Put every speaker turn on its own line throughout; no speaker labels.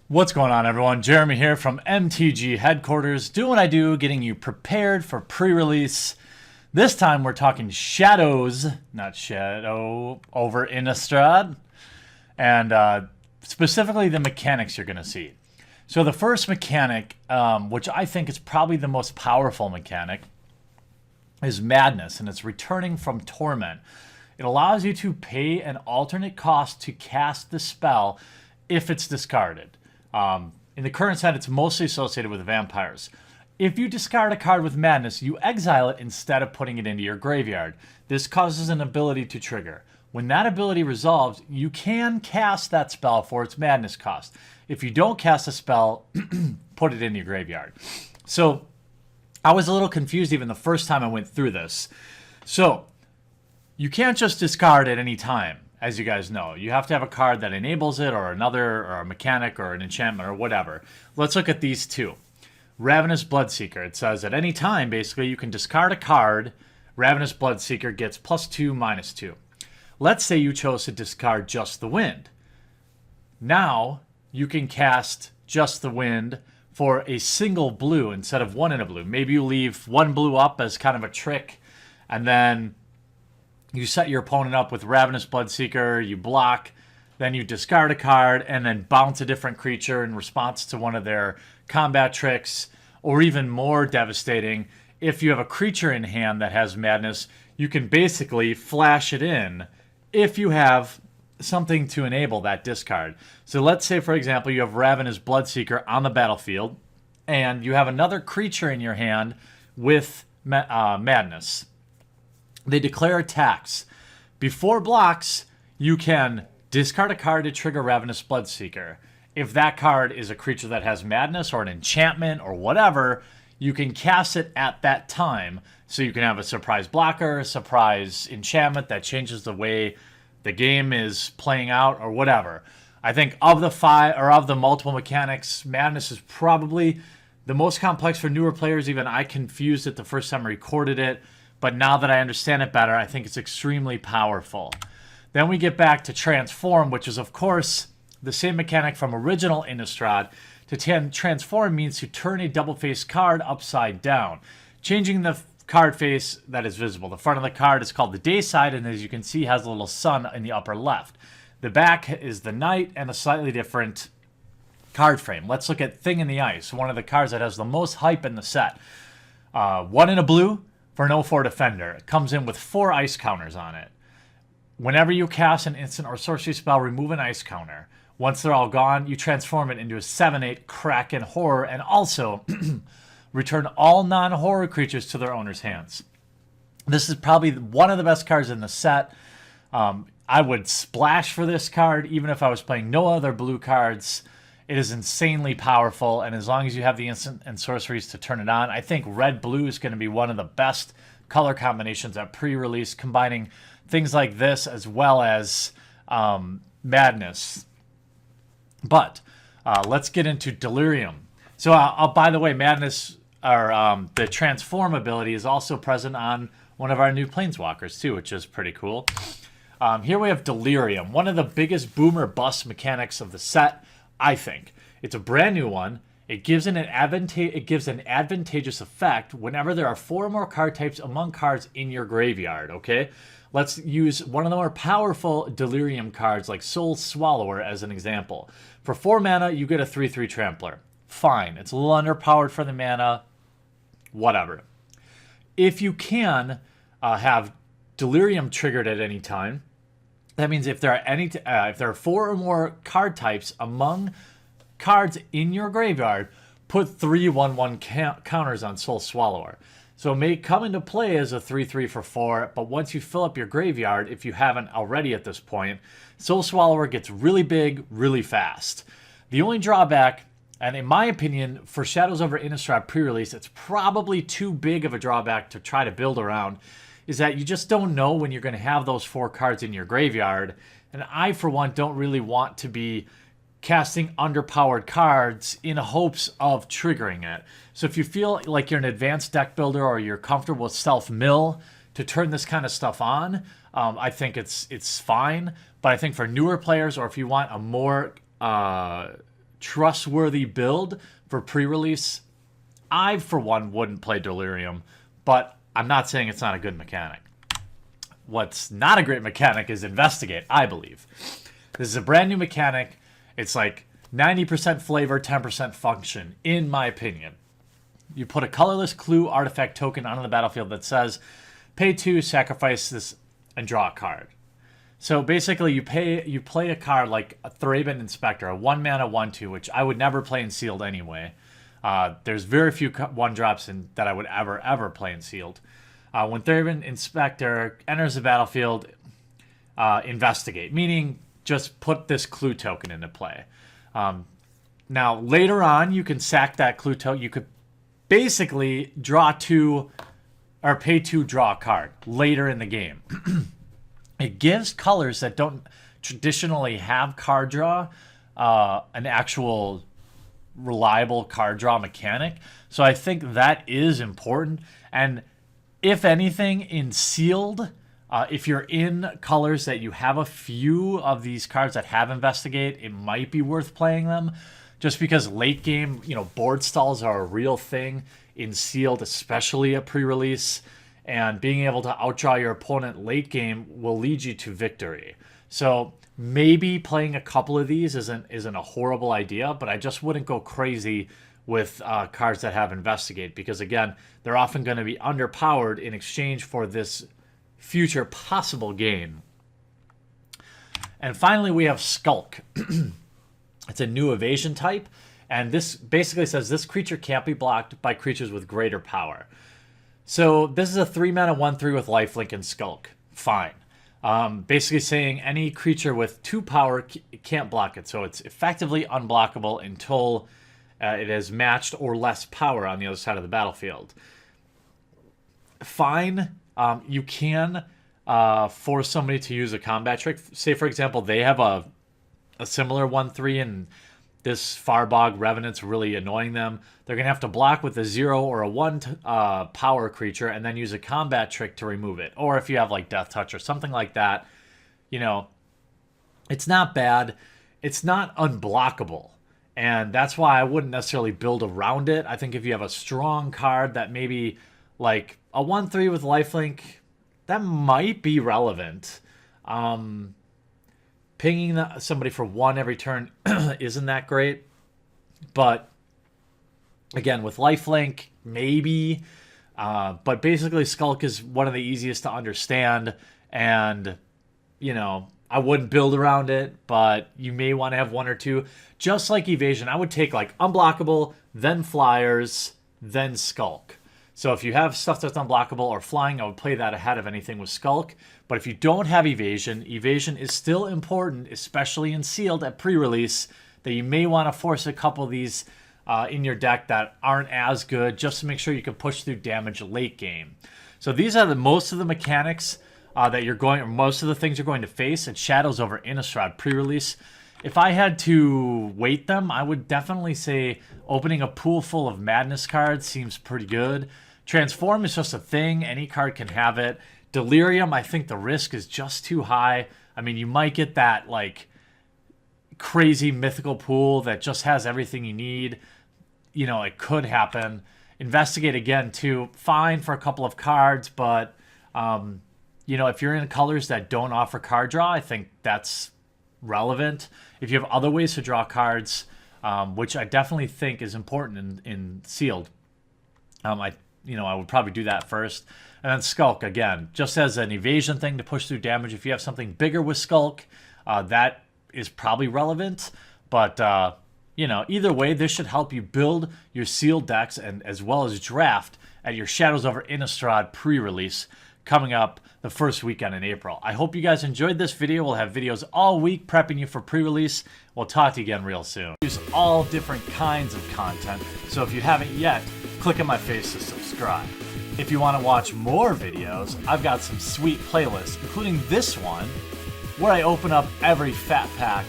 What's going on, everyone? Jeremy here from MTG Headquarters, doing what I do, getting you prepared for pre-release. This time we're talking Shadows, not Shadow, over INNISTRAD, and specifically the mechanics you're going to see. So the first mechanic, which I think is probably the most powerful mechanic, is Madness, and it's returning from Torment. It allows you to pay an alternate cost to cast the spell if it's discarded. In the current set, it's mostly associated with vampires. If you discard a card with Madness, you exile it instead of putting it into your graveyard. This causes an ability to trigger. When that ability resolves, you can cast that spell for its Madness cost. If you don't cast a spell, put it in your graveyard. So I was a little confused even the first time I went through this. So you can't just discard at any time. As you guys know, you have to have a card that enables it, or a mechanic, or an enchantment, or whatever. Let's look at these two. Ravenous Bloodseeker. It says at any time, basically, you can discard a card. Ravenous Bloodseeker gets +2/-2. Let's say you chose to discard Just the Wind. Now, you can cast Just the Wind for a single blue instead of one in a blue. Maybe you leave one blue up as kind of a trick, and then you set your opponent up with Ravenous Bloodseeker, you block, then you discard a card, and then bounce a different creature in response to one of their combat tricks. Or even more devastating, if you have a creature in hand that has Madness, you can basically flash it in if you have something to enable that discard. So let's say, for example, you have Ravenous Bloodseeker on the battlefield, and you have another creature in your hand with Madness. They declare attacks. Before blocks, you can discard a card to trigger Ravenous Bloodseeker. If that card is a creature that has Madness or an enchantment or whatever, you can cast it at that time. So you can have a surprise blocker, a surprise enchantment that changes the way the game is playing out or whatever. I think of the multiple mechanics, Madness is probably the most complex for newer players. Even I confused it the first time I recorded it. But now that I understand it better, I think it's extremely powerful. Then we get back to Transform, which is, of course, the same mechanic from original Innistrad. To transform means to turn a double-faced card upside down, changing the card face that is visible. The front of the card is called the day side, and as you can see, has a little sun in the upper left. The back is the night and a slightly different card frame. Let's look at Thing in the Ice, one of the cards that has the most hype in the set. One in a blue for an 0/4 defender. It comes in with 4 ice counters on it. Whenever you cast an instant or sorcery spell, remove an ice counter. Once they're all gone, you transform it into a 7/8 Kraken Horror, and also return all non-horror creatures to their owner's hands. This is probably one of the best cards in the set. I would splash for this card, even if I was playing no other blue cards. It is insanely powerful, and as long as you have the instant and sorceries to turn it on, I think red-blue is going to be one of the best color combinations at pre-release, combining things like this as well as Madness. But let's get into Delirium. So, by the way, Madness, or the Transform ability, is also present on one of our new Planeswalkers, too, which is pretty cool. Here we have Delirium, one of the biggest boomer bust mechanics of the set, I think. It's a brand new one. It gives an advantageous effect whenever there are 4 or more card types among cards in your graveyard, okay? Let's use one of the more powerful Delirium cards like Soul Swallower as an example. For 4 mana, you get a 3/3 Trampler. Fine. It's a little underpowered for the mana. Whatever. If you can have Delirium triggered at any time, that means if there are 4 or more card types among cards in your graveyard, put 3 1/1 counters on Soul Swallower. So it may come into play as a 3/3 for 4, but once you fill up your graveyard, if you haven't already at this point, Soul Swallower gets really big, really fast. The only drawback, and in my opinion, for Shadows over Innistrad pre-release, it's probably too big of a drawback to try to build around, is that you just don't know when you're going to have those 4 cards in your graveyard. And I, for one, don't really want to be casting underpowered cards in hopes of triggering it. So if you feel like you're an advanced deck builder or you're comfortable with self-mill to turn this kind of stuff on, I think it's fine. But I think for newer players, or if you want a more trustworthy build for pre-release, I, for one, wouldn't play Delirium, but I'm not saying it's not a good mechanic. What's not a great mechanic is Investigate, I believe. This is a brand new mechanic. It's like 90% flavor, 10% function, in my opinion. You put a colorless clue artifact token onto the battlefield that says, pay 2, sacrifice this, and draw a card. So basically, you play a card like a Thraben Inspector, a 1-mana 1/2, which I would never play in Sealed anyway. There's very few 1-drops that I would ever play in Sealed. When Thraben Inspector enters the battlefield, investigate, meaning just put this clue token into play. Now, later on, you can sack that clue token. You could basically draw 2 or pay 2, draw a card later in the game. It gives colors that don't traditionally have card draw an actual reliable card draw mechanic. So I think that is important. And if anything, in Sealed, if you're in colors that you have a few of these cards that have Investigate, it might be worth playing them. Just because late game, board stalls are a real thing in Sealed, especially at pre-release. And being able to outdraw your opponent late game will lead you to victory. So maybe playing a couple of these isn't a horrible idea, but I just wouldn't go crazy with cards that have Investigate, because again, they're often going to be underpowered in exchange for this future possible gain. And finally, we have Skulk. It's a new evasion type, and this basically says this creature can't be blocked by creatures with greater power. So this is a 3-mana 1/3 with lifelink and Skulk. Fine. Basically saying any creature with 2 power can't block it. So it's effectively unblockable until it has matched or less power on the other side of the battlefield. Fine. You can force somebody to use a combat trick. Say, for example, they have a similar 1/3 and this Farbog Revenant's really annoying them. They're going to have to block with a 0 or a 1 power creature and then use a combat trick to remove it. Or if you have like Death Touch or something like that, it's not bad. It's not unblockable. And that's why I wouldn't necessarily build around it. I think if you have a strong card that maybe like a 1/3 with lifelink, that might be relevant. Pinging somebody for 1 every turn isn't that great. But again, with lifelink, maybe. But basically, Skulk is one of the easiest to understand. And, I wouldn't build around it, but you may want to have 1 or 2. Just like Evasion, I would take like Unblockable, then Flyers, then Skulk. So if you have stuff that's unblockable or flying, I would play that ahead of anything with Skulk. But if you don't have Evasion, Evasion is still important, especially in Sealed at pre-release, that you may want to force a couple of these in your deck that aren't as good, just to make sure you can push through damage late game. So these are most of the mechanics most of the things you're going to face at Shadows over Innistrad pre-release. If I had to weight them, I would definitely say opening a pool full of Madness cards seems pretty good. Transform is just a thing. Any card can have it. Delirium, I think the risk is just too high. I mean, you might get that like crazy mythical pool that just has everything you need. It could happen. Investigate again too. Fine for a couple of cards, but if you're in colors that don't offer card draw, I think that's relevant. If you have other ways to draw cards, which I definitely think is important in Sealed, I would probably do that first. And then Skulk, again, just as an evasion thing to push through damage. If you have something bigger with Skulk, that is probably relevant. But, either way, this should help you build your Sealed decks and as well as draft at your Shadows over Innistrad pre-release coming up the first weekend in April. I hope you guys enjoyed this video. We'll have videos all week prepping you for pre-release. We'll talk to you again real soon. Use all different kinds of content, so if you haven't yet, click on my face to subscribe. If you want to watch more videos, I've got some sweet playlists, including this one, where I open up every fat pack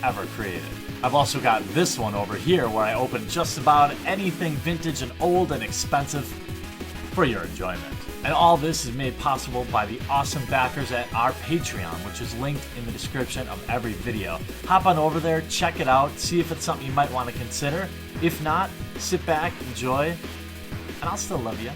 ever created. I've also got this one over here where I open just about anything vintage and old and expensive for your enjoyment. And all this is made possible by the awesome backers at our Patreon, which is linked in the description of every video. Hop on over there, check it out, see if it's something you might want to consider. If not, sit back, enjoy, and I'll still love you.